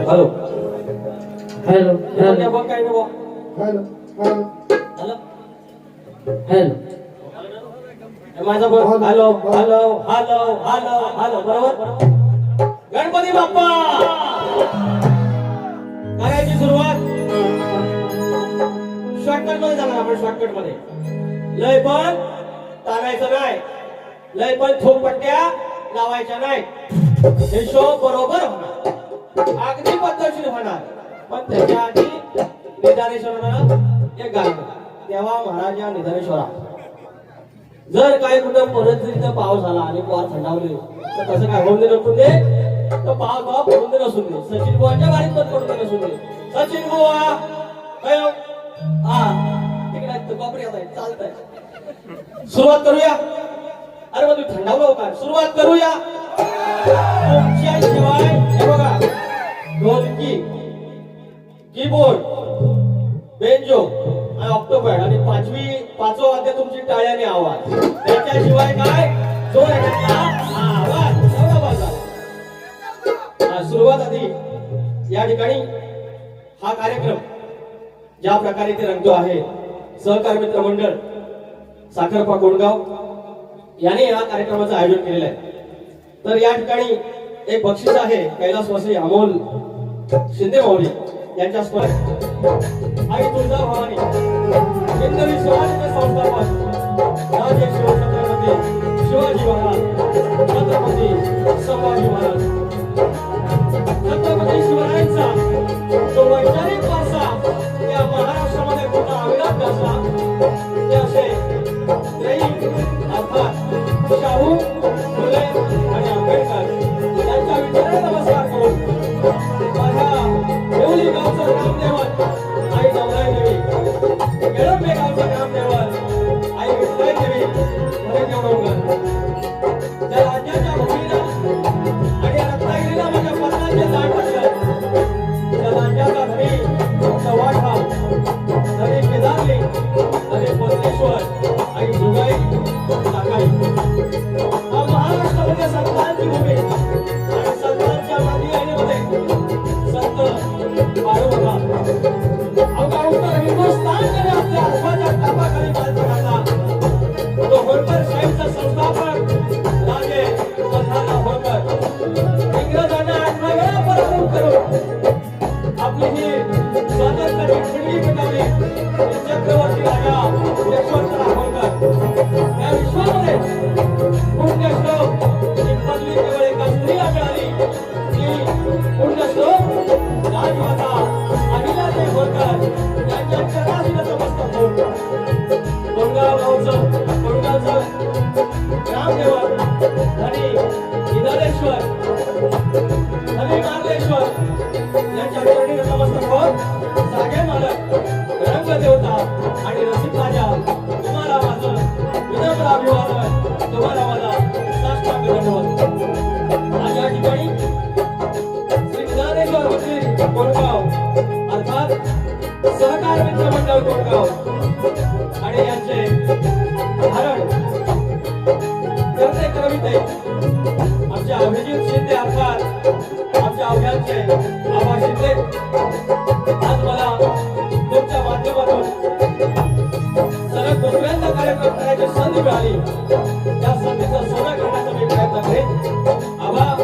Hello hello hello बघ काय नको हॅलो हॅलो हॅलो हॅलो माझा बघ hello hello hello hello hello बरोबर गणपती बाप्पा करायची सुरुवात शॉर्टकट मध्ये जाणार आपण शॉर्टकट मध्ये लय पण ताणायचं नाही लय पण थोपट्ट्या लावायच्या नाही हे शो बरोबर होणार अगदी पद्धतशीर होणार पण त्याच्या आधी निधानेश्वरानं एक गाणं तेव्हा महाराज या निधानेश्वरा जर काय कुठं परिस्थितीचा पाऊस झाला आणि पोर थंडावले तर तसं काय होऊन दे नसून दे तर पाऊस पडून दे नसून दे सचिन बुवाच्या बारीत पण पडून दे नसून दे सचिन बुवा काय हो? हा तिकडे आहेत, बापरे आता चालतंय. सुरुवात करूया. अरे मग तू थंडावलं का? सुरुवात करूया. तुमच्या शिवाय हे बघा ढोलकी, कीबोर्ड, बेंजो आणि ऑक्टोपॅड आणि पाचवं वाद्य तुमची टाळ्याने आवाज. त्याच्याशिवाय काय जोर आहे त्याचा आवाज. एवढा वाजवा. सुरुवात आधी या ठिकाणी हा कार्यक्रम ज्या प्रकारे ते रंगतो आहे, सहकार मित्र मंडळ साखरपा कोंडगाव याने या कार्यक्रमाचं आयोजन केलेलं आहे. तर या ठिकाणी एक बक्षीस आहे कैलासवासी अमोल शिंदे माऊली यांच्या स्पर्धेत आई तुळजा भवानी हिंदवी स्वराज्य संस्थापक राजे शिवछत्रपती शिवाजी महाराज छत्रपती संभाजी महाराज छत्रपती शिवरायांचा जो वैचारिक वारसा या महाराष्ट्रामध्ये मोठा अविरत असला ते असे अर्थात शाहू फुले आणि आंबेडकर यांच्या विचाराला नमस्कार करून माझ्या देवली गावचं ग्रामदेवत आई गौराई देवी, केळंबे गावचं ग्रामदेवत आई विठ्ठलाई देवी मध्ये निवडून ज्या राज्याच्या भूमीला आणि रत्नागिरीला माझ्या पत्रांचे दान टाकलं, त्या राज्याचा धनी चव्हाणा धनी केदारली धनी पद्मेश्वर आई जुगाई साकाई. हा महाराष्ट्रामध्ये संतांची भूमी आणि संतांच्या माती आईमध्ये संत पारोबा अवघा उत्तर हिंदुस्थान जरी आपल्या हाताच्या टापाखाली चालतो राहिला, तो होळकर शाहीचा संस्थापक राजे मल्हारराव होळकर इंग्रजांना 8 वेळा पराभूत करून आपली ही स्वातंत्र्याची खिडकी पेटवली. चक्रवर्ती राजा यशवंतराव होळकर या विश्वामध्ये पुण्यश्लोक ही पदवी केवळ एका स्त्रीला मिळाली. ती पुण्यश्लोक राजमाता अहिल्यादेवी होळकर यांच्या चरणाशी नतमस्तक होऊन कोंडगावचं ग्रामदेवत धनी निधनेश्वर धनी मार्लेश्वर यांच्या चरणी नतमस्तक होऊन जागे मालक रंगदेवता आणि रसिक राजा तुम्हाला माझं विनम्र अभिवादन, तुम्हाला माझा साष्टांग दंडवत. आज या ठिकाणी श्री ज्ञानेश्वर मंदिर कोंडगाव अर्थात सहकार मित्र मंडळ कोंडगाव आणि यांचे धारण करते करविते आमच्या अभिजित शिंदे अर्थात आमच्या अवघ्यांचे आबा शिंदे आज मला तुमच्या माध्यमातून सलग दुसऱ्यांदा कार्यक्रम करायची संधी मिळाली. त्या संधीचा सोनं करण्याचा मी प्रयत्न करेन. आभार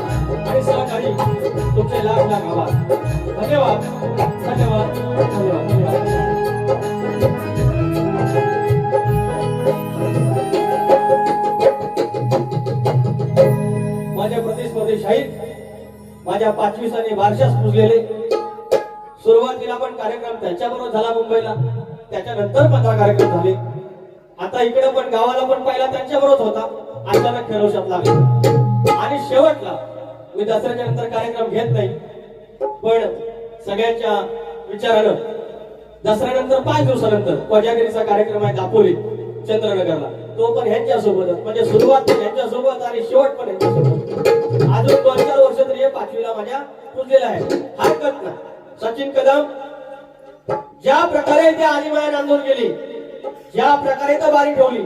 आणि सहकारी तुमचे लाख लाख आभार. धन्यवाद धन्यवाद धन्यवाद धन्यवाद. माझे प्रतिस्पर्धी शाहीर माझ्या 25 बारशास पुजलेले. सुरुवातीला पण कार्यक्रम त्यांच्याबरोबर झाला मुंबईला, त्याच्यानंतर 15 कार्यक्रम झाले. आता इकडे पण गावाला पण पहिला त्यांच्याबरोबर होता. अचानक खेळवशात लागले आणि शेवटला मी दसऱ्याच्या नंतर कार्यक्रम घेत नाही, पण सगळ्यांच्या विचारानं दसऱ्यानंतर 5 दिवसानंतर कोजागिरीचा कार्यक्रम आहे दापोली चंद्रनगरला, तो पण ह्यांच्या सोबतच. म्हणजे सुरुवात ह्यांच्या सोबत आणि शेवट पण ह्यांच्या सोबत. अजून 2-4 वर्ष तरी हे 5वीला माझ्या पुजलेला आहे, हरकत नाही. सचिन कदम ज्या प्रकारे त्या आदिमाया नांदून गेली, ज्या प्रकारे तर बारी ठेवली,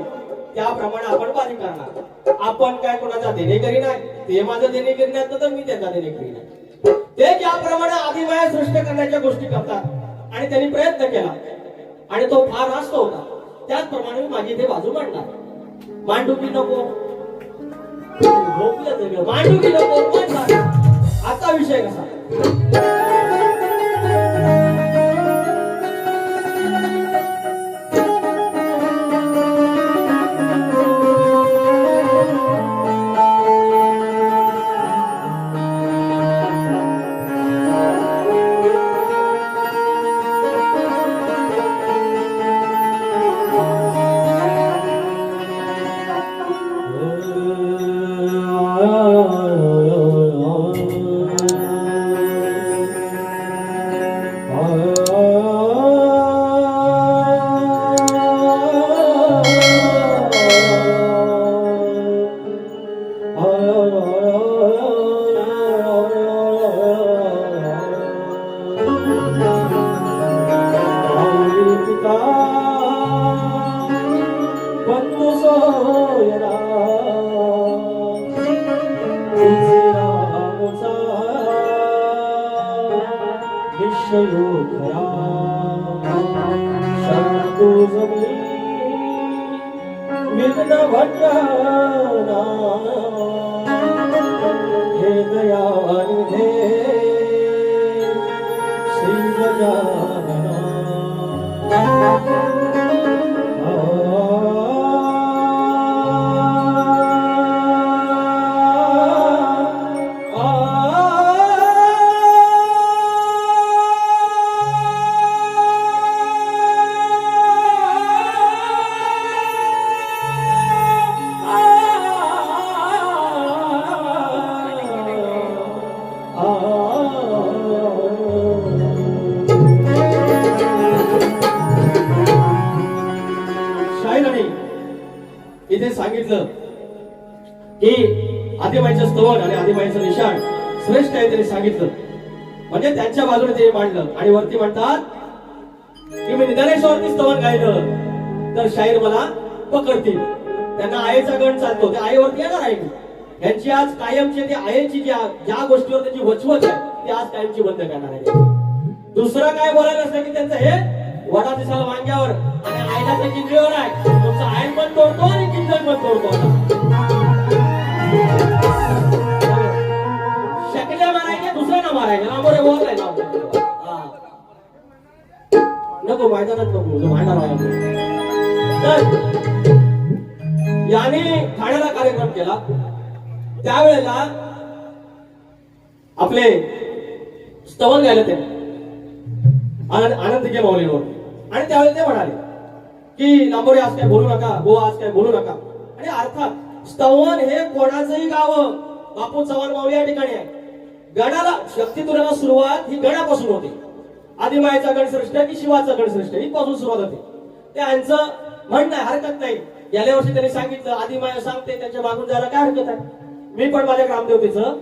त्याप्रमाणे आपण बारी करणार. आपण काय कोणाचा देणेकरी नाही, ते माझं देणेकरी नाही तर मी त्याचा देणेकरी नाही. ते ज्याप्रमाणे आदिमाया सृष्टी करण्याच्या गोष्टी करतात आणि त्यांनी प्रयत्न केला आणि तो फार रास्त होता, त्याचप्रमाणे मी माझी ते बाजू मांडणार. मांडुकी नको मांडुकी नको मांडणार. आता विषय कसा निश्चयो खरा शांतो जमी विघ्न भटना हे दयानिधे श्री गजानना शाहिराने इथे सांगितलं की आदिमाईचं स्तवन आणि आदिमाईचं निशाण श्रेष्ठ आहे त्यांनी सांगितलं म्हणजे त्यांच्या बाजूने ते मांडलं आणि वरती म्हणतात की मी निदानेश्वरती स्तवन गायलं तर शाहीर मला पकडतील त्यांना आईचा गण चालतो त्या आईवरती येणार आहे मी यांची आज कायमची ती आईची ज्या गोष्टीवर त्यांची वचवच आहे ती आज कायमची बंद करणार आहे दुसरं काय बोलायला असतं की त्यांचं हे वडा दिसाला वांग्यावर आणि आईला ते किंजळीवर आहे तुमचा आईन पण तोडतो आणि किंजळ पण तोडतो शकल्या मारायच्या दुसऱ्यांना मारायच्या नामोरे बोललाय नको मैदानात नको भांडणार आहे तर याने ठाण्याला कार्यक्रम केला त्यावेळेला आपले स्तवन गायला ते आनंद के माऊलीवर आणि त्यावेळेला ते म्हणाले की लांबोरे आज काय बोलू नका गो आज काय बोलू नका आणि अर्थात स्तवन हे कोणाचंही गाव बापू चव्हाण माऊली या ठिकाणी आहे गणाला शक्तितुराला सुरुवात ही गणापासून होते आदिमायचा गण श्रेष्ठ की शिवाचा गण श्रेष्ठ इथपासून सुरुवात होते त्यांचं म्हणणं हरकत नाही गेल्या वर्षी त्यांनी सांगितलं आदिमाया सांगते त्यांच्या मागून जायला काय हरकत आहे मी पण माझ्या ग्रामदेवतेचं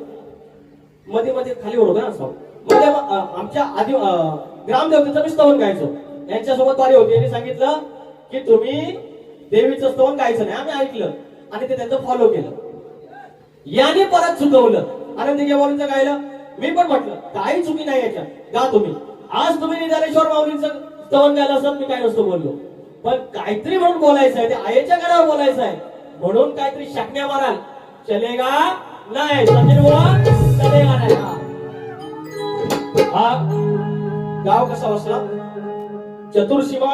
मध्ये मध्ये खालीवर होतं ना म्हणजे आमच्या आधी ग्रामदेवतेचं मी स्तवन गायचो यांच्यासोबत वारी होती यांनी सांगितलं की तुम्ही देवीचं स्तवन गायचं नाही आम्ही ऐकलं आणि ते त्यांचं फॉलो केलं याने परत चुकवलं आनंदी माऊलींचं गायलं मी पण म्हटलं काही चुकी नाही याच्यात गा तुम्ही आज तुम्ही निदानेश्वर माऊलींचं स्तवन गायलं असत मी काय नसतो बोललो पण काहीतरी म्हणून बोलायचं आहे ते आईच्या गणावर बोलायचं आहे म्हणून काहीतरी शाकण्या माराल चलेगा नाही सचिन बोला चलेगा नाही हा गाव कसा बसला चतुर्सीमा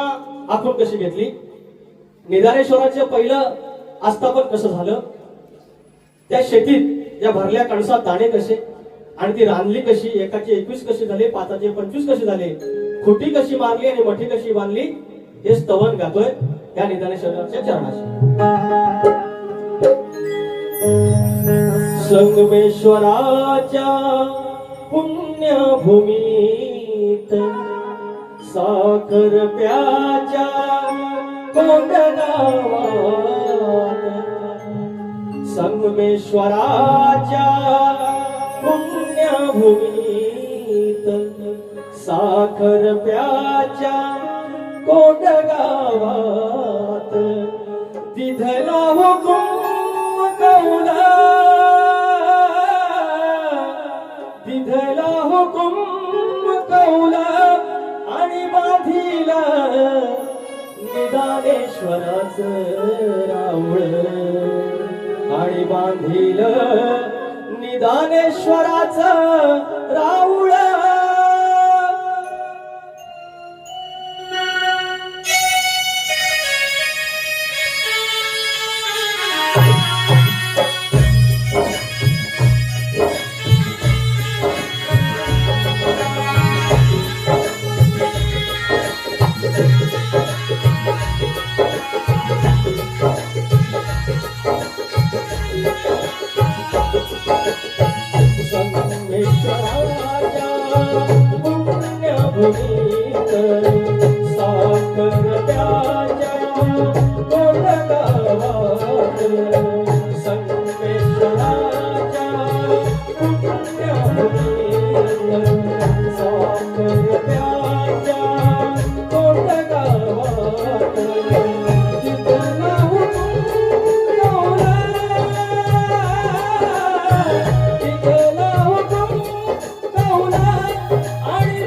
आखून कशी घेतली निदानेश्वराचं पहिलं आस्थापन कसं झालं त्या शेतीत त्या भरल्या कणसात दाणे कसे आणि ती रांधली कशी एकाची 21 कशी झाली 5चे 25 कसे झाले खुटी कशी मारली आणि मठी कशी बांधली हे स्तवन गातोय त्या निदानेश्वराच्या चरणाशी संगमेश्वराच्या पुण्यभूमीत साखर प्याच्या कोंडगावात संगमेश्वराच्या पुण्यभूमीत साखर प्याच्या कोंडगावात तिथला हुकुम कौला तिथला हुकुम कौला आणि बांधिला निदानेश्वराचं राऊळ आणि बांधिलं निदानेश्वराचं राऊळ आणि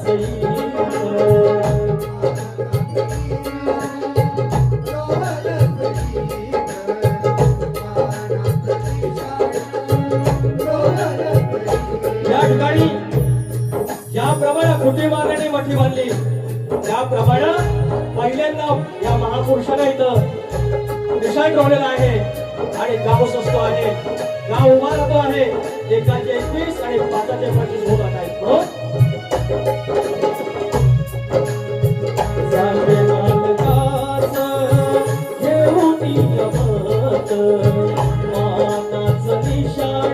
या ठिकाणी ज्याप्रमाणे खुटी मारण्याने मठी बांधली त्याप्रमाणे पहिल्यांदा या महापुरुषाने इथं निशाण ठेवलेला आहे आणि गाव स्वस्त आहे, गाव उभा राहतो आहे. एकाचे 21 आणि 5चे 25 होत आहेत. म्हणून जागे नाटकाचं घेऊन यमत, मानाचं निशाण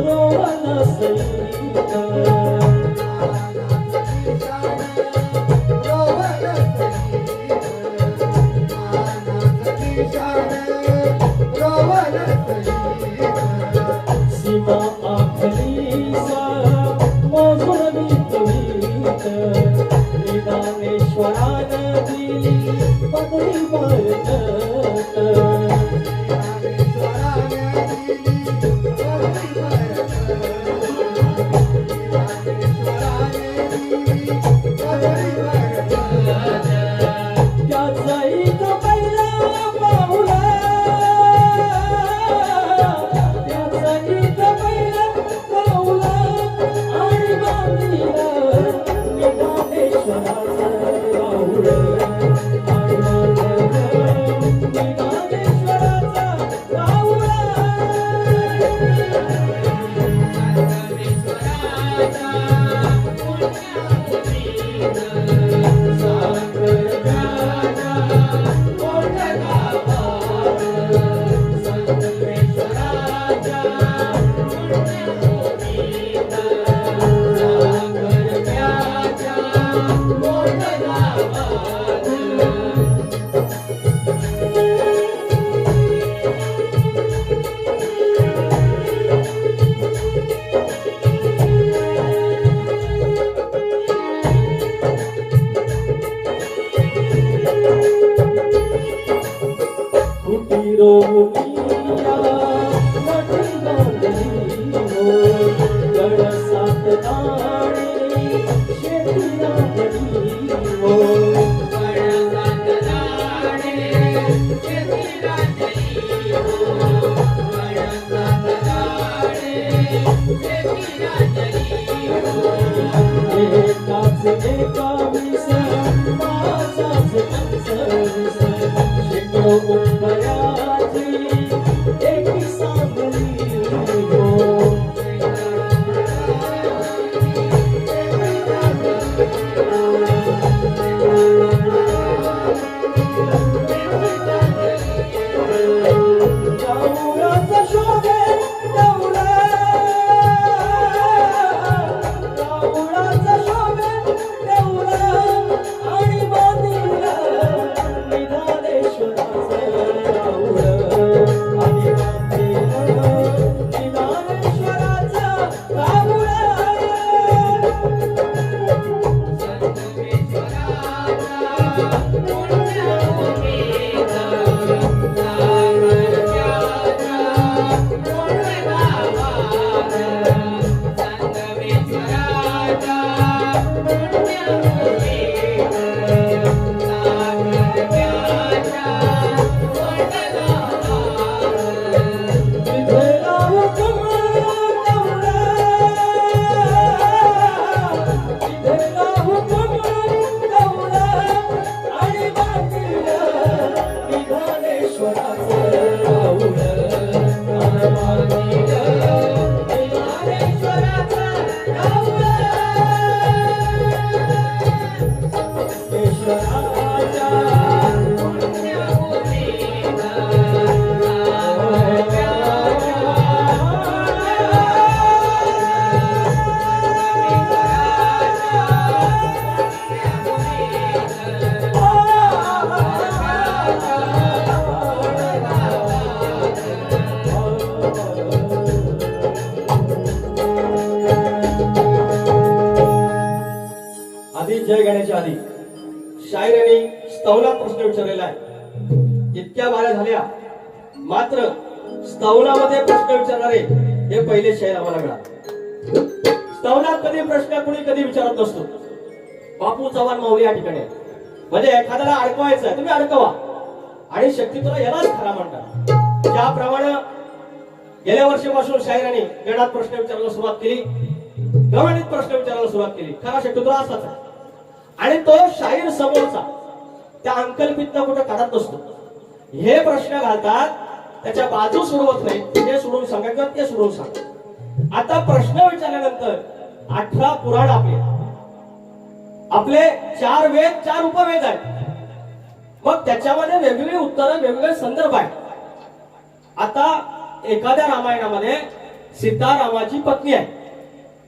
रोवलं सैनिक. सीमा आखलीचा मधुर गीत, निदानेश्वरानं दिली पदरी बरकत. त्याचा इथं पहिला पाऊला, त्याचा इथं पहिला पाऊला आणि बांधिलं निदानेश्वराचं राहुल. आणि बांधिलं निदानेश्वराचं राहुल. जय गण्याच्या आधी शायरांनी स्तवनात प्रश्न विचारलेला आहे. इतक्या बाऱ्या झाल्या मात्र स्तवनामध्ये प्रश्न विचारणारे हे पहिले शायर आम्हाला मिळाले. स्तवनात कधी प्रश्न कुणी कधी विचारत नसतो. बापू चव्हाण माऊली या ठिकाणी आहे. म्हणजे एखाद्याला अडकवायचं आहे, तुम्ही अडकवा. आणि शक्यतो यालाच खरा म्हणतात. ज्याप्रमाणे गेल्या वर्षीपासून शाहिरांनी गणात प्रश्न विचारायला सुरुवात केली, गवळणीत प्रश्न विचारायला सुरुवात केली. खरा शक्यतो असाच आहे. आणि तो शाहीर समोरचा त्या अंकल्पित कुठं काढत नसतो. हे प्रश्न घालतात, त्याच्या बाजू सोडवत नाही. ते सोडून सांगा किंवा ते सोडून सांगा. आता प्रश्न विचारल्यानंतर 18 पुराण आपले 4 वेद 4 उपवेद आहेत. मग त्याच्यामध्ये वेगवेगळी उत्तरं वेगवेगळे संदर्भ आहेत. आता एखाद्या रामायणामध्ये सीतारामाची पत्नी आहे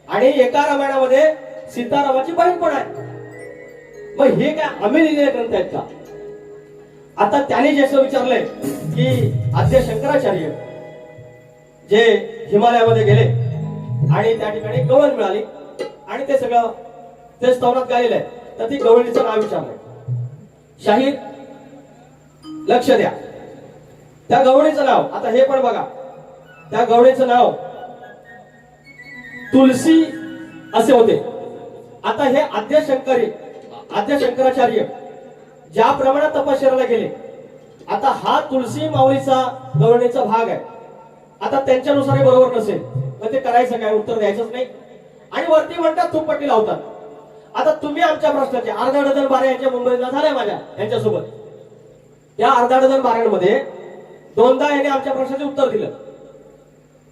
आणि एका रामायणामध्ये सीतारामाची बहीण पण आहे. मग हे काय आम्ही लिहिलेले ग्रंथ आहेत का? आता त्याने जसं विचारलंय की आद्य शंकराचार्य जे हिमालयामध्ये गेले आणि त्या ठिकाणी गवळण मिळाली आणि ते सगळं ते स्तवनात गायलेलं आहे. तर ती गवळणीचं नाव विचारलंय. शाहीर लक्ष द्या, त्या गवळणीचं नाव, आता हे पण बघा, त्या गवळणीचं नाव तुलसी असे होते. आता हे आद्य शंकराचार्य ज्याप्रमाणे तपश्चर्याला गेले, आता हा तुलसी माऊलीचा गवळणीचा भाग आहे. आता त्यांच्यानुसार बरोबर नसेल मग ते करायचं काय? उत्तर द्यायचंच नाही. आणि वरती म्हणतात तुपपट्टी लावतात. आता तुम्ही आमच्या प्रश्नाचे अर्धा डझन बाऱ्या यांच्या मुंबईला झाल्या माझ्या यांच्यासोबत. या अर्धा डझन बाऱ्यांमध्ये 2दा याने आमच्या प्रश्नाचे उत्तर दिलं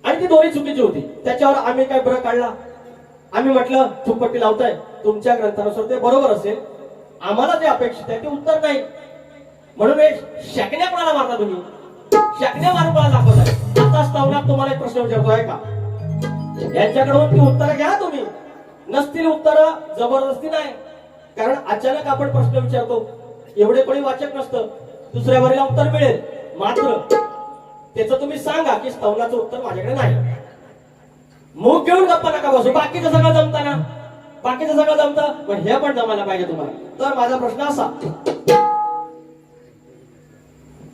आणि ती दोन्ही चुकीची होती. त्याच्यावर आम्ही काय बरं काढला. आम्ही म्हटलं तुपपट्टी लावताय, तुमच्या ग्रंथानुसार ते बरोबर असेल, आम्हाला जे अपेक्षित आहे ते उत्तर नाही. म्हणून हे शकण्या कोणाला मारता तुम्ही? शकण्या मारून कोणाला दाखवताय? आता स्तवनात तुम्हाला एक प्रश्न विचारतोय का? यांच्याकडून ती उत्तरं घ्या तुम्ही. नसतील उत्तरं जबरदस्ती नाही. कारण अचानक आपण प्रश्न विचारतो, एवढे कोणी वाचक नसतं, दुसऱ्या बारीला उत्तर मिळेल. मात्र त्याचं तुम्ही सांगा की स्तवनाचं उत्तर माझ्याकडे नाही. मूग घेऊन गप्पा नका बसू. बाकीचं सगळं जमतं ना, बाकीचं सगळं जमतं, पण हे पण जमायला पाहिजे तुम्हाला. तर माझा प्रश्न असा,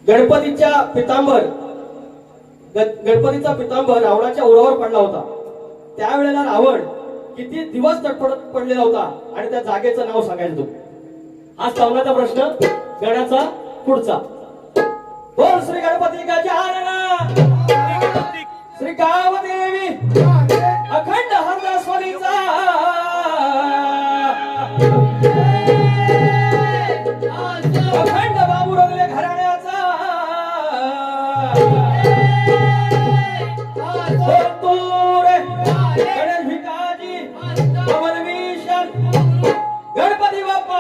गणपतीचा पितांबर रावणाच्या उरावर पडला होता. त्यावेळेला रावण किती दिवस तटपडत पडलेला होता आणि त्या जागेचं नाव सांगायचं तुम्ही. हा स्तवनाचा प्रश्न. गणाचा पुढचा, बोल श्री गणपती गजानन श्री गावदेवी अखंड हरदास्वामीचा अखंड बाबूरगले घराण्याचा गणेश भिकाजी पवन विशाल गणपती बाप्पा.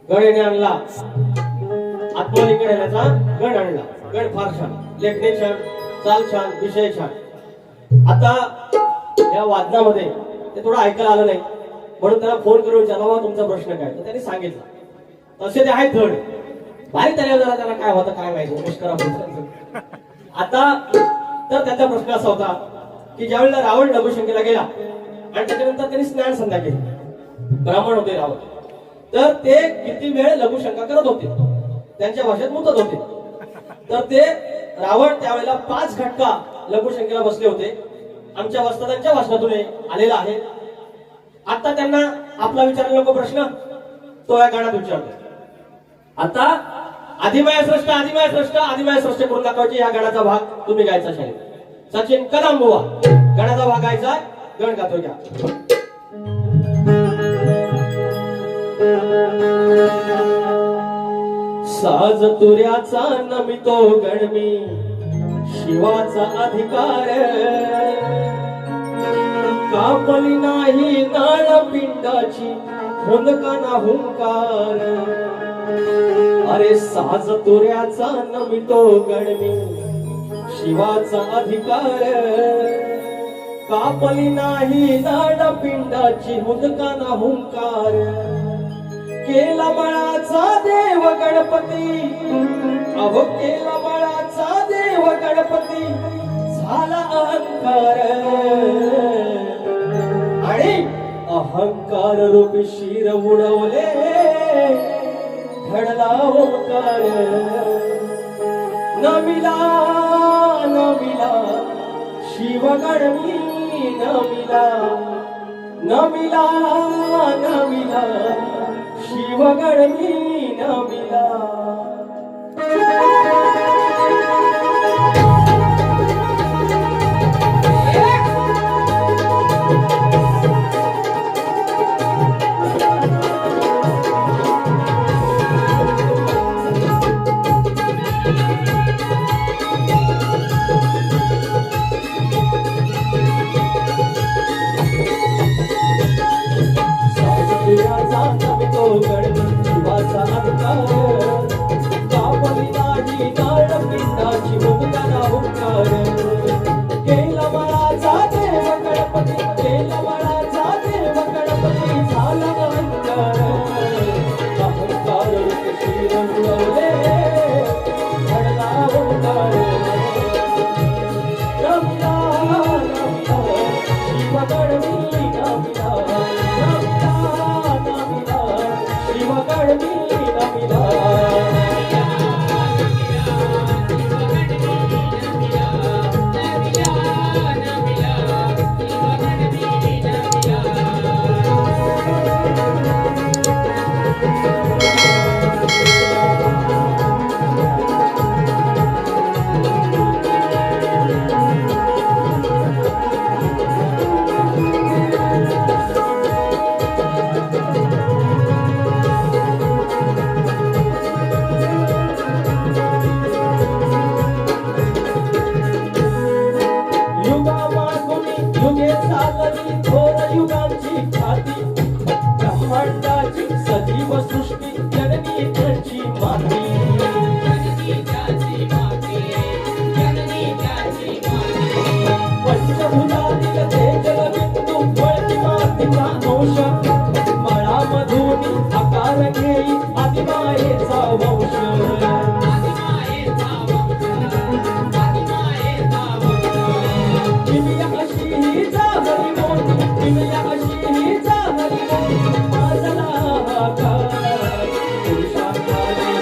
गण आणला, आत्मलिंगण याचा गण आणला. गण फार छान, लेखणी छान, चाल छान, विषय छान. आता या वादनामध्ये ते थोडं ऐकायला आलं नाही म्हणून त्याला फोन करून विचारला तुमचा प्रश्न काय, तर त्यांनी सांगितलं. तसे ते आहेत धड भारी त्याला जरा त्याला काय होतं काय माहिती मुष्करा. आता तर त्याचा प्रश्न असा होता की ज्यावेळेला रावण लघुशंकेला गेला आणि त्याच्यानंतर त्यांनी स्नान संध्या केली, ब्राह्मण होते रावण, तर ते किती वेळ लघुशंका करत होते. त्यांच्या भाषेत मुतत होते. तर ते रावण त्यावेळेला 5 घटका लघुशंकेला बसले होते. आमच्या वस्तादांच्या भाषणातून हे आलेला आहे. आता त्यांना आपला विचारला नको प्रश्न तो या गाण्यात विचारतो. आता आदिमाया सृष्ट आदिमाया सृष्ट आदिमाया सृष्ट करून दाखवायची या गाण्याचा भाग तुम्ही गायचा शाळेत. सचिन कदम बुवा गाण्याचा भाग गायचा गण गातो घ्या. साज तुऱ्याचा नमितो गणमी शिवाचा अधिकार कापली नाही नाळ पिंडाची हुंदकाना हुंकार. अरे साज तुऱ्याचा नमितो गणमी शिवाचा अधिकार कापली नाही नाळ पिंडाची हुंदकाना हुंकार. केला बळाचा देव गणपती अहो केला बळाचा देव गणपती झाला अहंकार आणि अहंकार रूपी शिर उडवले घडला ओंकार. नमिला नमिला शिव गणमी नमिला नमिला नमिला शिव गणमी नमिला. सजीव सृष्टी जननी त्याची माती पंचभूतातील तेजल बिंदू वळती मातीचा अंश मळामधून आकार घेई आदिमायेचा वंश. किमया अशी ही जाहरी मोठी किमया अशी ही जाहरी मोठी माझला आकार पुरुषाकारे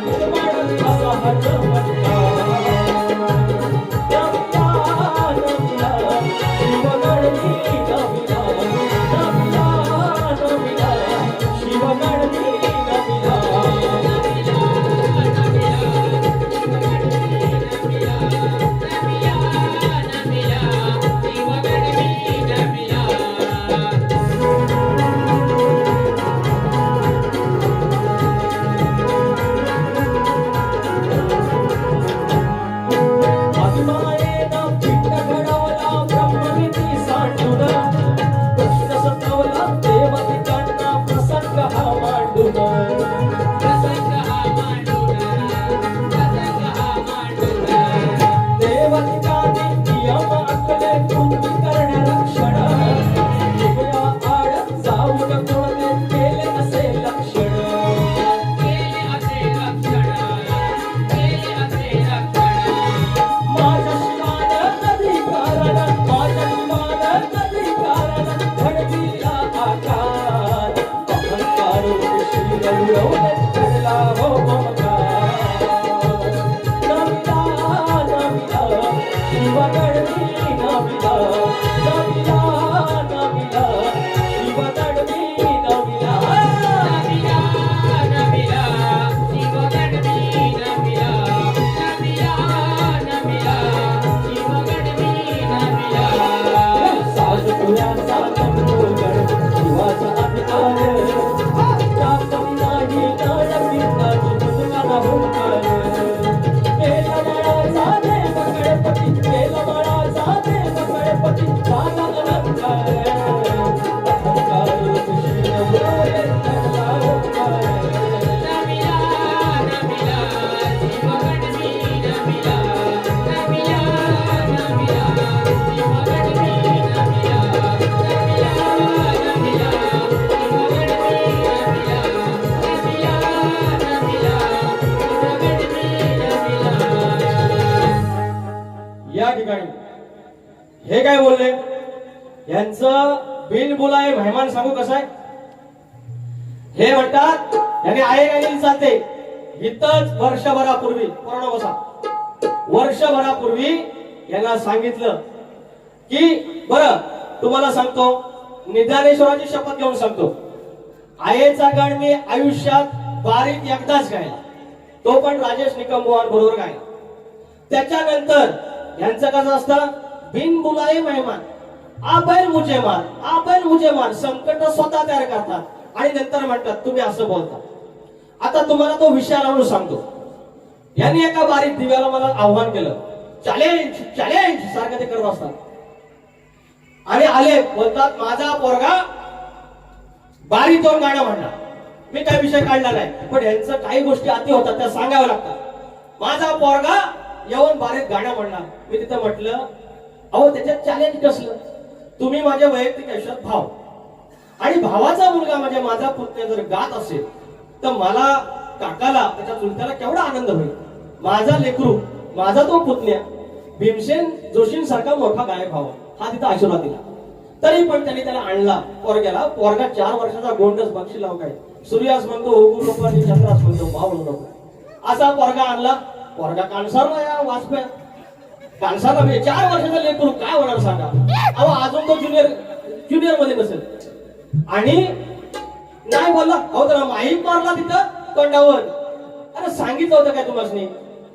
निर्माण असा हा चमत्कार. माझ्या या ठिकाणी हे काय बोलले, यांचं बिनबुलाए मेहमान सांगू कसं आहे. हे म्हणतात याने आहे काय नाही चालते. इथंच वर्षभरापूर्वी पूर्ण बसा, वर्षभरापूर्वी यांना सांगितलं की बरं तुम्हाला सांगतो, निधानेश्वराची शपथ घेऊन सांगतो, आयेचा गण मी आयुष्यात बारीक एकदाच गायला, तो पण राजेश निकमबुवां बरोबर गायला. त्याच्यानंतर यांचं कसं असतं, बिनबुलाए मेहमान, आपण मुझे मार, आपण मुझे मार, संकट स्वतः तयार करतात आणि नंतर म्हणतात तुम्ही असं बोलता. आता तुम्हाला तो विषय लावून सांगतो. यांनी एका बारीक दिव्याला मला आव्हान केलं, चॅलेंज चॅलेंज सारखं ते करत असतात. आणि आले बोलतात माझा पोरगा बारीक दोन गाणं म्हणणार. मी काय विषय काढला नाही, पण यांचं काही गोष्टी अति होतात त्या सांगाव्या लागतात. माझा पोरगा येऊन बारीक गाणं म्हणणार. मी तिथं म्हटलं अहो त्याच्यात चॅलेंज कसलं, तुम्ही माझ्या वैयक्तिक आयुष्यात भाव आणि भावाचा मुलगा म्हणजे माझा पुत्र जर गात असेल तर मला काकाला त्याच्या चुलत्याला केवढा आनंद होईल. माझा लेकरू, माझा तो पुतण्या भीमसेन जोशींसारखा मोठा गायक व्हावा हा तिथं आशीर्वाद दिला. तरी पण त्यांनी त्याला आणला पोरग्याला. पोरगा 4 वर्षाचा गोंडस बक्षी लाव काय, सूर्यास म्हणतो उगू नको आणि चंद्रास म्हणतो भावळू नको, असा पोरगा आणला. पोरगा कानसारला या वाचप्या कानसारला म्हणजे 4 वर्षाचा लेकरू काय होणार सांगा. अहो अजून तो ज्युनियर मध्ये नसेल आणि नाही बोलला. अहो त्याला माहीत मारला तिथं तोंडावर. अरे सांगितलं होतं काय तुम्हाला.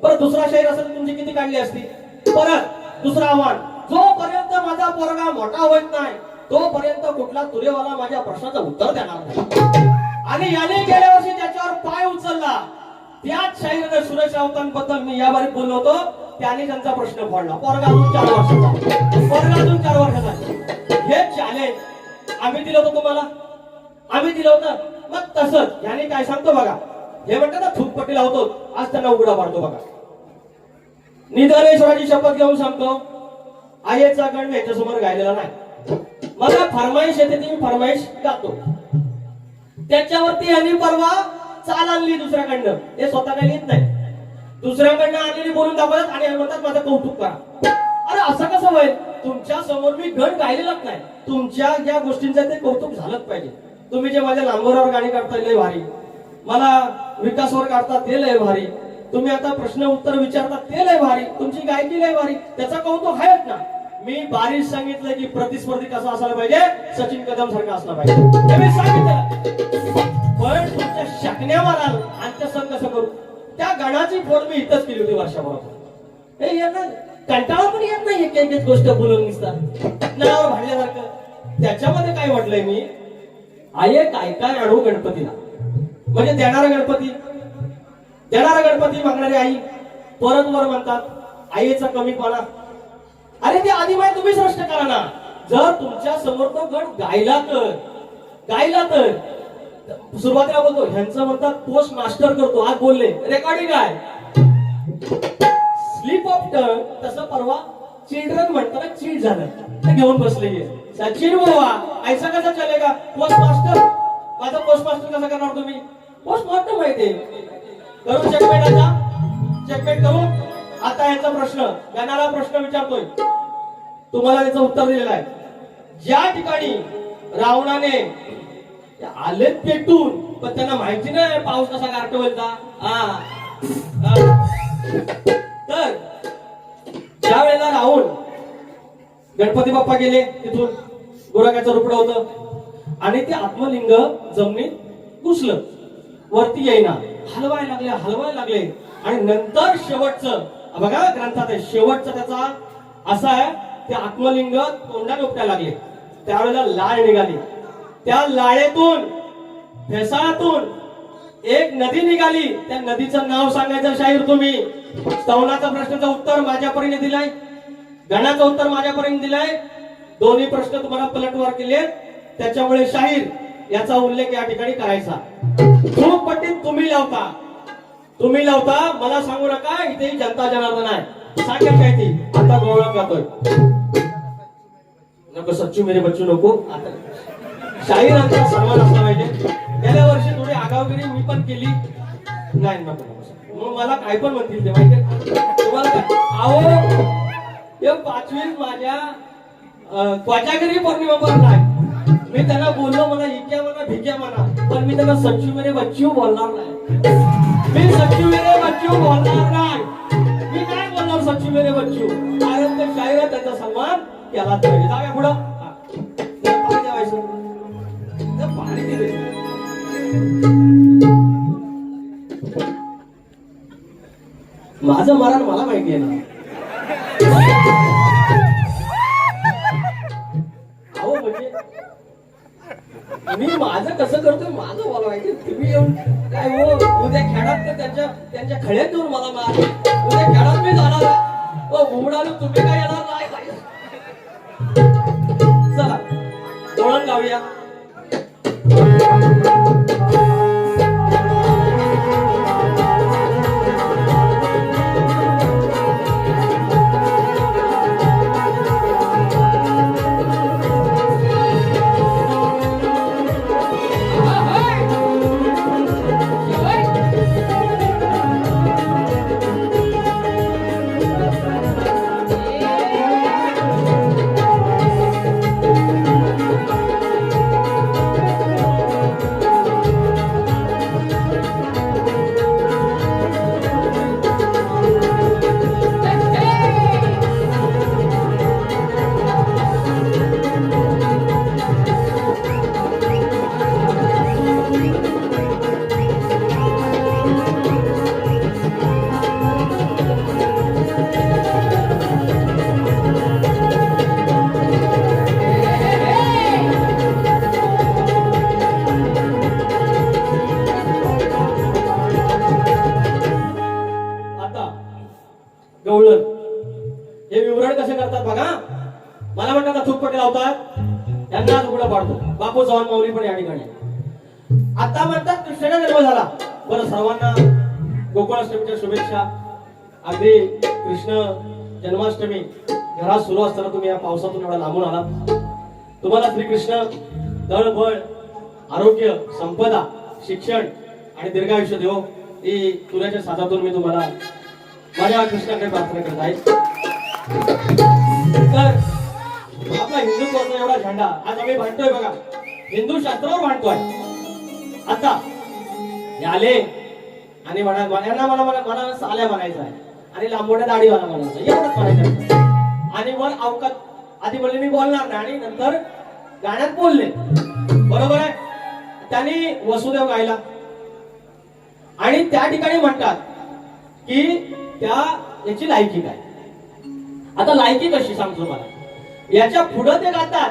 परत दुसरा शाहीर असेल तुमची किती काढली असती. परत दुसरं आव्हान, जोपर्यंत माझा पोरगा मोठा होत नाही तोपर्यंत कुठला तुरेवाला माझ्या प्रश्नाचं उत्तर देणार नाही. आणि याने गेल्या वर्षी त्याच्यावर पाय उचलला. त्याच शाहीरने सुरेश राऊतांबद्दल मी या बारीक बोललो होतो, त्याने त्यांचा प्रश्न फोडला. पोरगा अजून 4 वर्षाचा, पोरगा अजून 4 वर्षाचा. हे चॅलेंज आम्ही दिलं होतं तुम्हाला, आम्ही दिलं होतं. मग तसंच याने काय सांगतो बघा, हे म्हणतात ना थुकपट्टी लावतो, आज त्यांना उघडा पाडतो बघा. निधानेश्वराची शपथ घेऊन सांगतो, आयेचा गण मी याच्यासमोर गायलेला नाही. मला फरमाईश येते ती मी फरमाईश गातो. त्याच्यावरती यांनी परवा चाल आणली दुसऱ्याकडनं, हे स्वतः काही लिहित नाही, दुसऱ्याकडनं आणलेली बोलून दाखवतात आणि म्हणतात माझं कौतुक करा. अरे असं कसं होईल, तुमच्या समोर मी गण गायलेलाच नाही, तुमच्या ज्या गोष्टींचं ते कौतुक झालंच पाहिजे. तुम्ही जे माझ्या लांबोरावर गाणी काढताय लय भारी, मला विकासवर काढता ते लय भारी, तुम्ही आता प्रश्न उत्तर विचारता ते लय भारी, तुमची गायकी लय भारी, त्याचा कौतुक आहेच ना. मी बारीश सांगितलं की प्रतिस्पर्धी कसा असायला पाहिजे, सचिन कदम सारखा असला पाहिजे हे मी सांगितलं. पण तुमच्या शकण्या माराल अंत्यसंग कसं करू, त्या गणाची फोड मी इथंच केली होती वर्षाभरात. हे यांना कंटाळा पण येत नाही एक एक गोष्ट बोलून दिसतात नावावर भांडल्यासारखं. त्याच्यामध्ये काय म्हटलंय मी, आये काय काय आणू गणपतीला, म्हणजे देणारा गणपती, देणारा गणपती मागणारी आई. परत वर म्हणतात आईचा कमीपणा. अरे ते आदिमाय तुम्ही स्पष्ट करा ना. जर तुमच्या समोर तो गण गायला तर सुरुवातीला बोलतो ह्यांचं म्हणतात पोस्ट मास्टर करतो, आज बोलले रेकॉर्डिंग आहे, स्लिप ऑफ टंग. तसं परवा चिल्ड्रन म्हणताना चीड झालं, ते घेऊन बसले सचिन बुवा ऐसा कसा चलेगा पोस्ट मास्टर. माझा पोस्ट मास्टर कसा करणार तुम्ही, पोस्ट मास्टर माहिती करू चेकमेट करू. आता यांचा प्रश्न, गणाला प्रश्न विचारतोय, तुम्हाला त्याचं उत्तर दिलेलं आहे. ज्या ठिकाणी रावणाने आलेत पेटून पण त्यांना माहिती नाही पाऊस कसा गारठवायचा, तर ज्या वेळेला राहून गणपती बाप्पा गेले तिथून, गोरखाचं रुपडं होतं आणि ते आत्मलिंग जमिनीत घुसलं, वरती येईना, हलवायला लागले आणि नंतर शेवटचं बघा ग्रंथात आहे, शेवटचा त्याचा असा आहे, ते आत्मलिंग तोंडाने उपटायला लागले. त्यावेळेला लाळ निघाली, त्या लाळेतून भेसाळातून एक नदी निघाली. त्या नदीचं नाव सांगायचं शाहीर तुम्ही. स्तवनाचा प्रश्नाचं उत्तर माझ्यापर्यंत दिलाय, गणाचं उत्तर माझ्यापर्यंत दिलाय, दोन्ही प्रश्न तुम्हाला पलटवार केले. त्याच्यामुळे शाहीर याचा उल्लेख या ठिकाणी करायचा. खूप पट्टीत तुम्ही लावता मला सांगू नका, इथे जनता जनार्दन आहे सांगेल काय ती. आता गोळा गातोय नको सच्चू मेरे बच्चू नको. आता शाहिरांचा सन्मान असला पाहिजे. गेल्या वर्षी थोडी आगावगिरी मी पण केली नाही, नको मग मला काय पण म्हणतील ते माहिती तुम्हाला काय. अहो हे पाचवीत माझ्या कोजागिरी पौर्णिमा भरलाय. मी त्यांना बोललो मला इक्या म्हणा भिक्या म्हणा, पण मी त्यांना सच्चू मेरे बच्चू बोलणार नाही. मी सच्चू मेरे बच्चू बोलणार नाही. मी काय बोलणार सच्चू मेरे बच्चू, कारण ते शाहीर त्यांचा सन्मान केला पाहिजे. जाऊया पुढं. हा. जरा पाणी द्यावायचं, जरा पाणी दिले. माझं मरण मला माहिती आहे ना. अहो म्हणजे मी माझं कसं करतोय माझं मला माहिती. तुम्ही येऊन काय हो उद्या खेळात तर त्यांच्या खड्यात देऊन मला मार. उद्या खेळात मी जाणार आहे. घुमडालो तुम्ही काय येणार नाही. चला तोरण लावूया. गवळण हे विवरण कसे करतात बघा. मला म्हणतात थुकपटे लावतात, त्यांना उघडा पाडतो. बापू चव्हाण माऊली पण या ठिकाणी. आता म्हणतात कृष्णाचा जन्म झाला. बरं, सर्वांना गोकुळाष्टमीच्या शुभेच्छा. अगदी कृष्ण जन्माष्टमी घरात सुरू असताना तुम्ही या पावसातून एवढा लांबून आलात. तुम्हाला श्रीकृष्ण दळबळ आरोग्य संपदा शिक्षण आणि दीर्घायुष्य देव. ही तुऱ्याच्या साथातून मी तुम्हाला माझ्या कृष्णाकडे प्रार्थना करत आहे. तर आपला हिंदुत्वाचा एवढा झेंडा आज आम्ही भांडतोय बघा, हिंदू शास्त्रावर भांडतोय. आता हे आले आणि मला साल्या म्हणायचं आहे आणि लांबोड्या दाढीवाला म्हणायचं एवढंच म्हणायचं. आणि वर अवकात आधी म्हणले मी बोलणार नाही आणि नंतर गाण्यात बोलले. बरोबर आहे. त्यांनी वसुदेव गायला आणि त्या ठिकाणी म्हणतात की त्या याची लायकी काय. आता लायकी कशी सांगतो मला. याच्या पुढे ते गातात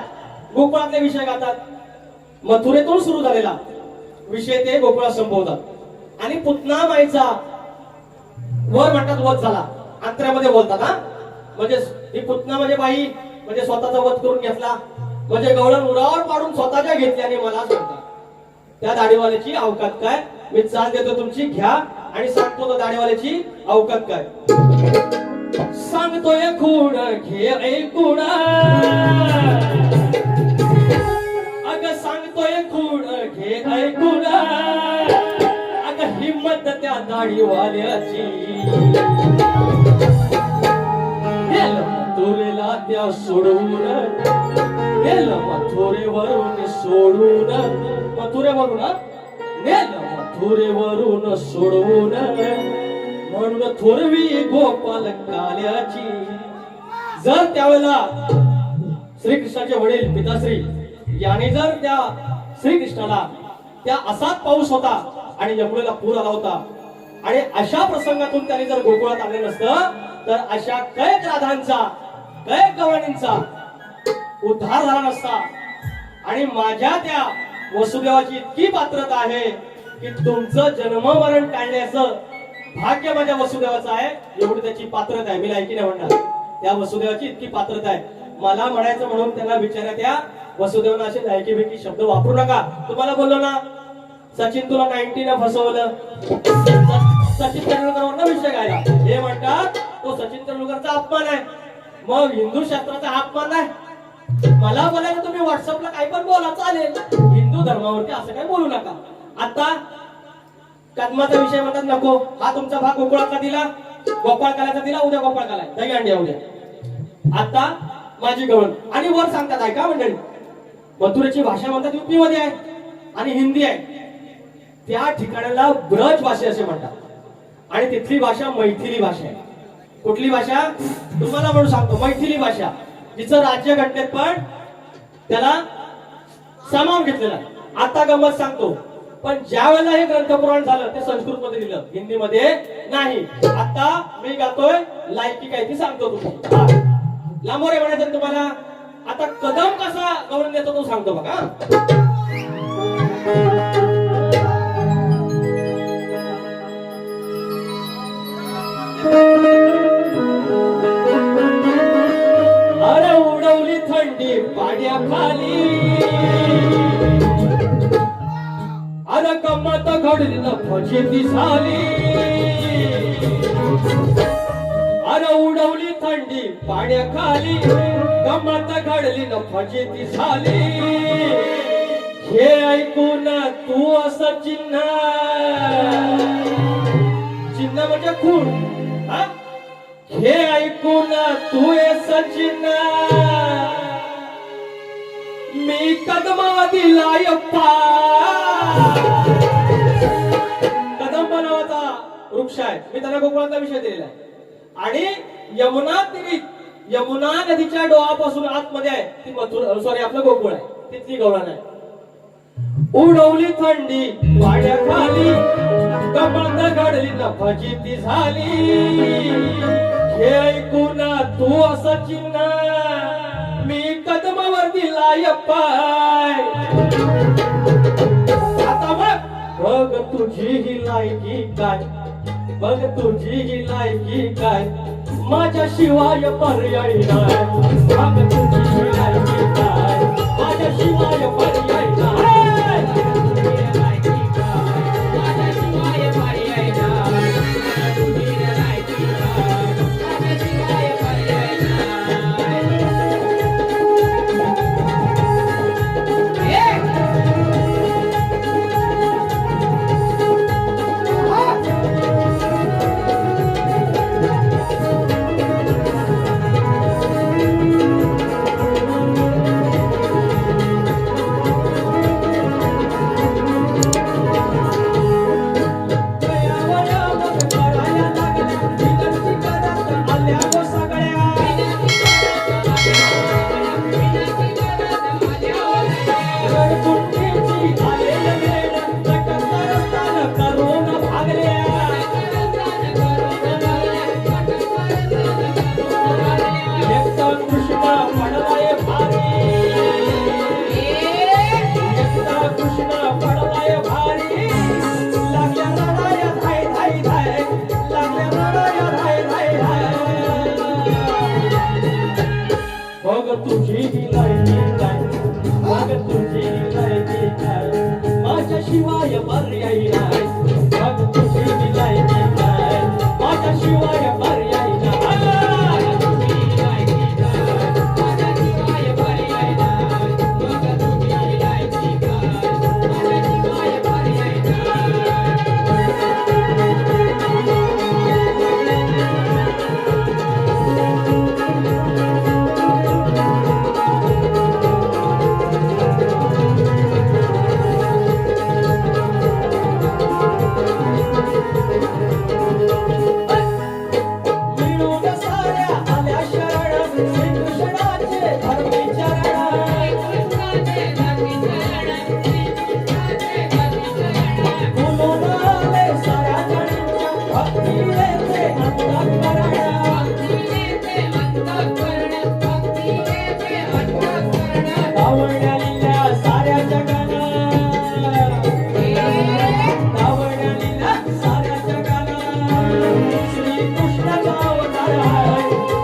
गोकुळातले विषय गातात. मथुरेतून सुरू झालेला विषय ते गोकुळात संपवतात आणि पुतना माईचा वर म्हणतात वध झाला. अंतऱ्यामध्ये बोलतात. हा म्हणजे ही पुतना म्हणजे बाई म्हणजे स्वतःचा वध करून घेतला म्हणजे गवळण उरावर पाडून स्वतःच्या घेतली. आणि मला सांगतात त्या दाढीवाल्याची अवकात काय. मी चाल देतो तुमची घ्या आणि सांगतो तो दाढीवाल्याची अवकात काय. सांगतोय खूण घे ऐकून, अग सांगतोय खूण घे ऐकून, अग हिम्मत त्या दाढीवाल्याची. मथुरेला त्या सोडवून नेलं मथुरेवरून सोडून. मथुरेवरून मथुरेवरून सोडवून म्हणून थोरवी गोपाल काल्याची. जर त्यावेळेला श्रीकृष्णाचे वडील पिताश्री याने जर त्या श्रीकृष्णाला त्या असाच पाऊस होता आणि यमुनेला पूर आला होता आणि अशा प्रसंगातून त्याने जर गोकुळात आणले नसतं तर अशा कैक राधांचा कैक गवळणींचा उद्धार झाला नसता. आणि माझ्या त्या वसुदेवाची इतकी पात्रता आहे की तुमचं जन्म मरण टाळण्याचं भाग्य माझ्या वसुदेवाचं आहे. एवढी त्याची पात्रता आहे. मी लायकी नाही म्हणणार. त्या वसुदेवाची इतकी पात्रता आहे. मला म्हणायचं म्हणून त्यांना विचारा त्या वसुदेवानं असे लायकी भेकी शब्द वापरू नका. तुम्हाला बोललो ना सचिन तुला 90 न फसवलं. सचिन तेंडुलकरवर विषय गायला. हे म्हणतात तो सचिन तेंडुलकरचा अपमान आहे. मग हिंदू शास्त्राचा अपमान नाही. मला बोलायचं तुम्ही व्हॉट्सअपला काही पण बोला चालेल. हिंदू धर्मावरती असं काही बोलू नका. आता कदमाचा विषय म्हणतात नको. हा तुमचा भाग गोकुळातला दिला, गोपाळ काल्याचा दिला, उद्या गोपाळ कालाय दही अंड्या उद्या. आता माझी गवळण. आणि वर सांगतात ऐका मंडळी, मथुरेची भाषा म्हणतात युपी मध्ये आहे आणि हिंदी आहे. त्या ठिकाणाला ब्रज भाषा असे म्हणतात आणि तिथली भाषा मैथिली भाषा आहे. कुठली भाषा तुम्हाला म्हणून सांगतो, मैथिली भाषा, जिचं राज्यघटनेत पण त्याला सामावून घेतलेला आहे. आता गंमत सांगतो, पण ज्या वेळेला हे ग्रंथपुराण झालं ते संस्कृत मध्ये दिलं, हिंदी मध्ये नाही. आता मी गातोय लायकी काय ती सांगतो तुम्ही. लांबोरे म्हणायचं तुम्हाला. आता कदम कसा गौरव देतो तो सांगतो बघा. अरे उडवली थंडी पाड्याखाली, अरे गंमत घडली न फजिती झाली. अरे उडवली थंडी पाड्याखाली, गंमत घडली न फजिती झाली. हे ऐकून तू असं चिन्ह, चिन्ह म्हणजे खूण. हे ऐकून तू असं चिन्ह, मी कदमा दिलाय कदम बनावाचा वृक्ष आहे, मी त्यांना गोकुळाचा विषय दिलेला आहे. आणि यमुना नदीच्या डोहापासून आतमध्ये आहे ती मथुरा, सॉरी आपलं गोकुळ आहे, तिथली गवळण आहे. उडवली थंडी वाड्याखाली, गंमत घडली न फजिती झाली. हे ऐकून तू असं चिन्ह, मी कदमावर दिलाय पाय. आता बघ तुझी ही लायकी काय, बघ तुझी ही लायकी काय, माझ्याशिवाय पर्याय नाही. बघ तुझी ही लायकी काय, माझ्याशिवाय पर्याय नाही. तुझी ही लायकी काय, बघ तुझी ही लायकी काय, माझ्याशिवाय पर्याय नाही. बघ तुझी ही लायकी काय, माझ्याशिवाय पर्याय नाही.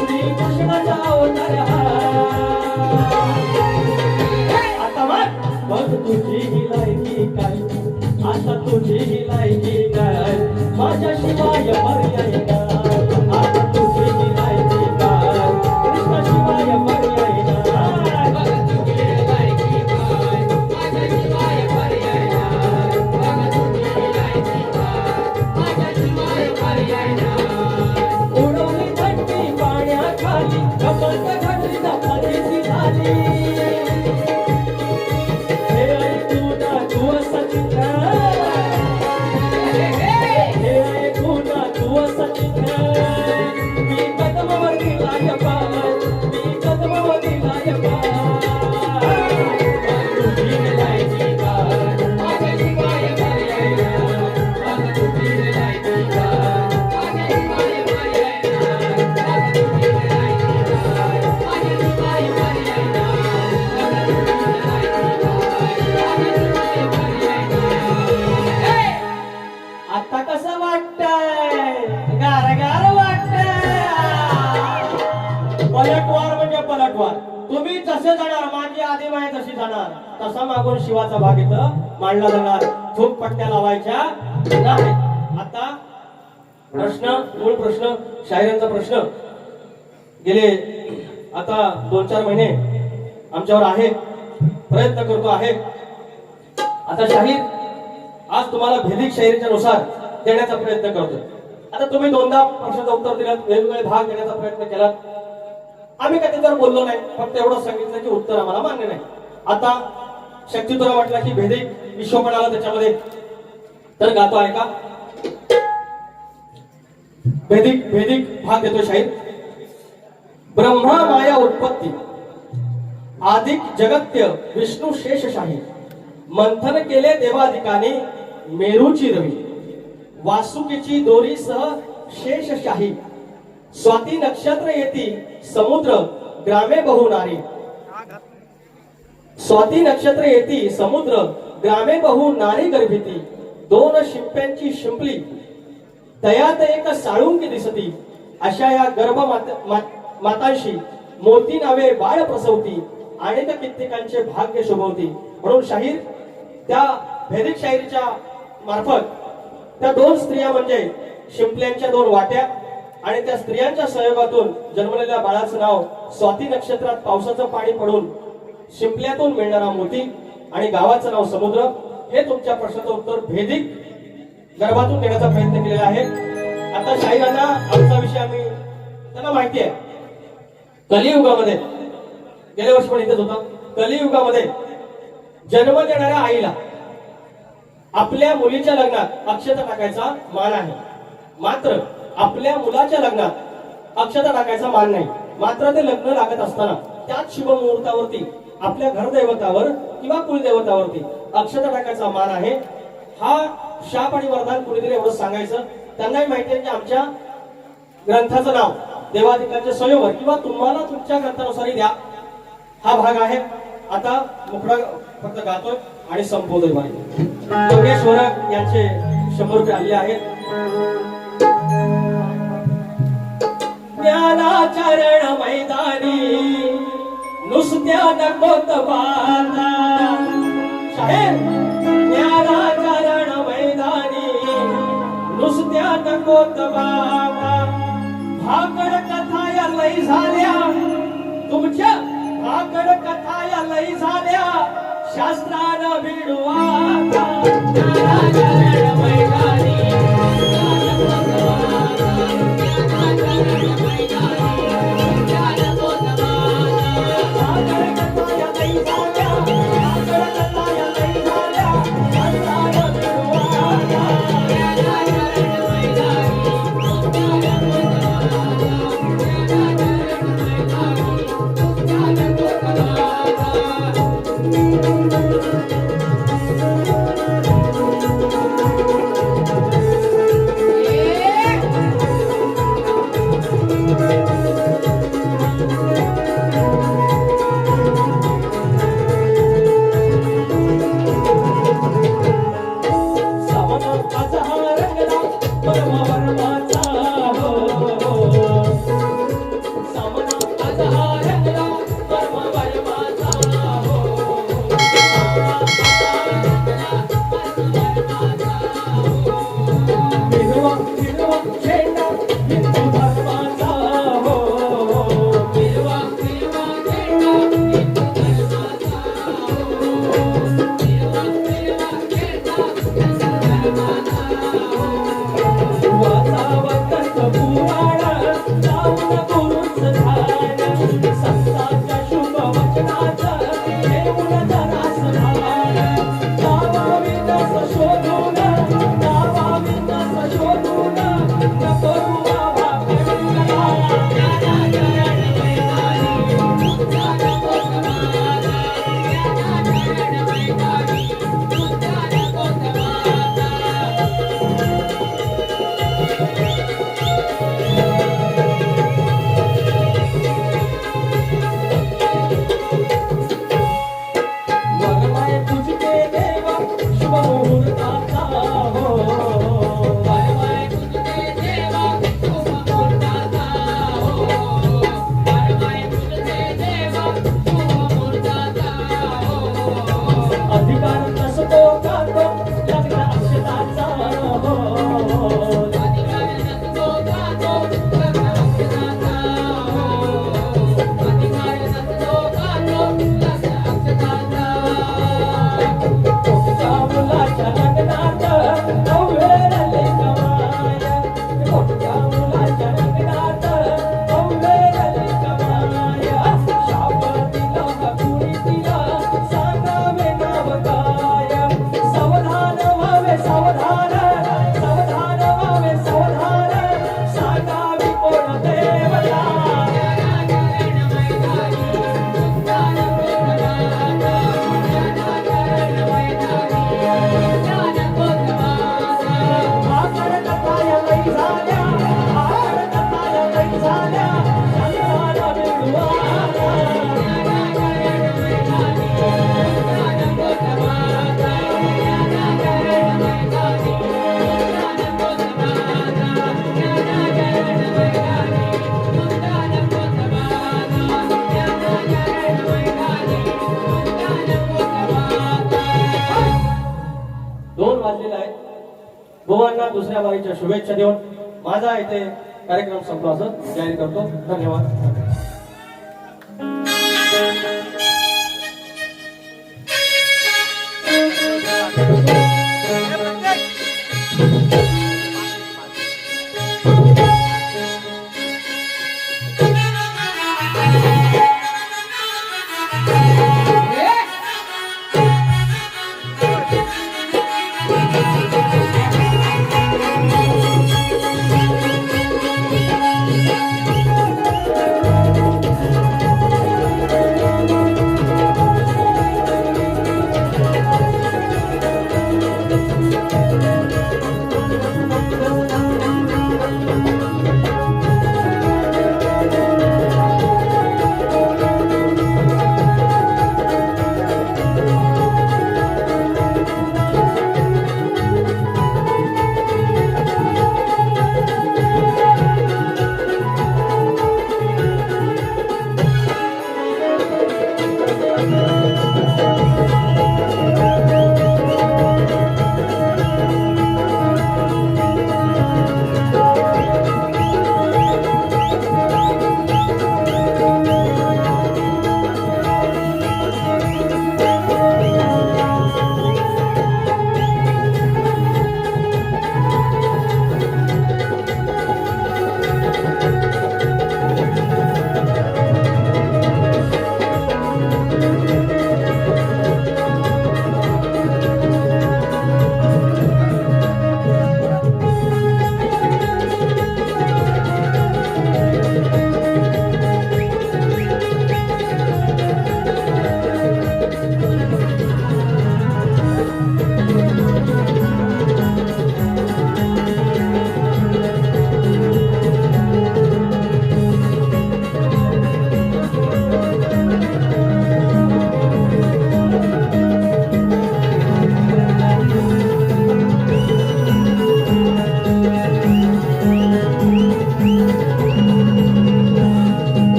श्री कृष्णाचा अवतार झाली गप्पत घडली धमालीची झाली हे ऐकून तू सचित हे ऐकून तू सचित मी कदमावर दिलाय पाय मी कदमावर दिलाय पाय तुझी लायकी काय माझ्या शिवाय पर्याय मग तुझी लायकी काय माझ्या शिवाय पर्याय मग तुझी लायकी काय माझ्या शिवाय पर्याय मग तुझी लायकी काय आता कसं वाटतंय गार वाटतंय पलटवार म्हणजे पलटवार तुम्ही जसे जाणार माझी आधी माय जशी जाणार तसा मागून शिवाचा भाग इथं मांडला जाणार झोप पट्ट्या लावायच्या नाही आता मूळ प्रश्न शाहिरांचा प्रश्न गेले आता 2-4 महिने आमच्यावर आहे प्रयत्न करतो आहे आता शाहीर आज तुम्हाला भेदिक शाहिरीच्या नुसार देण्याचा प्रयत्न करतोय आता तुम्ही 2दा प्रश्नाचं उत्तर दिलं वेगवेगळे भाग देण्याचा प्रयत्न केला आम्ही कधी तर बोललो नाही फक्त एवढं सांगितलं की उत्तर आम्हाला मान्य नाही आता शक्ती तुला वाटला की भेदिक विश्व पण आला त्याच्यामध्ये तर गातो आहे का भेदिक भाग देतो शाहीर ब्रह्मा माया उत्पत्ती आदिक जगत्य विष्णू शेषशाही मंथन केले देवाधिकाने मेरूची रवी वासुकीची दोरी सह शेषशाही स्वाती नक्षत्र येती समुद्र ग्रामे बहुनारी स्वाती नक्षत्र येती समुद्र ग्रामे बहु नारी गर्भिती 2 शिंप्यांची शिंपली तयात एक साळुंकी दिसती अशा या गर्भ मातांशी मोती नावे बाळ प्रसवती अनेक कित्येकांचे भाग्य शोभवती म्हणून शाहीर त्या भेदिक शाहिरीच्या मार्फत त्या 2 स्त्रिया म्हणजे शिंपल्यांच्या 2 वाट्या आणि त्या स्त्रियांच्या सहयोगातून जन्मलेल्या बाळाचं नाव स्वाती नक्षत्रात पावसाचं पाणी पडून शिंपल्यातून मिळणारा मोती आणि गावाचं नाव समुद्र हे तुमच्या प्रश्नाचं उत्तर भेदिक गर्भातून देण्याचा प्रयत्न केलेला आहे आता शाहिरांना आमचा विषय आम्ही त्यांना माहिती आहे कलियुगामध्ये गेल्या वर्षी पण इथेच होता कलियुगामध्ये जन्म देणाऱ्या आईला आपल्या मुलीच्या लग्नात अक्षता टाकायचा मान आहे मात्र आपल्या मुलाच्या लग्नात अक्षता टाकायचा मान नाही मात्र ते लग्न लागत असताना त्याच शुभ मुहूर्तावरती आपल्या घरदैवतावर किंवा कुलदैवतावरती अक्षता टाकायचा मान आहे हा शाप आणि वरदान कुणीतरी एवढं सांगायचं त्यांनाही माहिती आहे की आमच्या ग्रंथाचं नाव देवाधिकांचे स्वयंवर किंवा तुम्हाला तुमच्या ग्रंथानुसार द्या हा भाग आहे आता मुखडा फक्त गातोय आणि संपवतोय माहिती योगेश्वर यांचे 100 रुपये आले आहेत ज्ञानाचरण मैदानी नुसत्या नकोत बाता शाहीर ज्ञानाचरण मैदानी नुसत्या नकोत बाता भाकड कथा या लई झाल्या तुमच्या भाकड कथा या लई झाल्या शास्त्रानं भिडवाता ज्ञानाचरण मैदानी बुवांना दुसऱ्या बारीच्या शुभेच्छा देऊन माझा इथे कार्यक्रम संपला असं जाहीर करतो. धन्यवाद.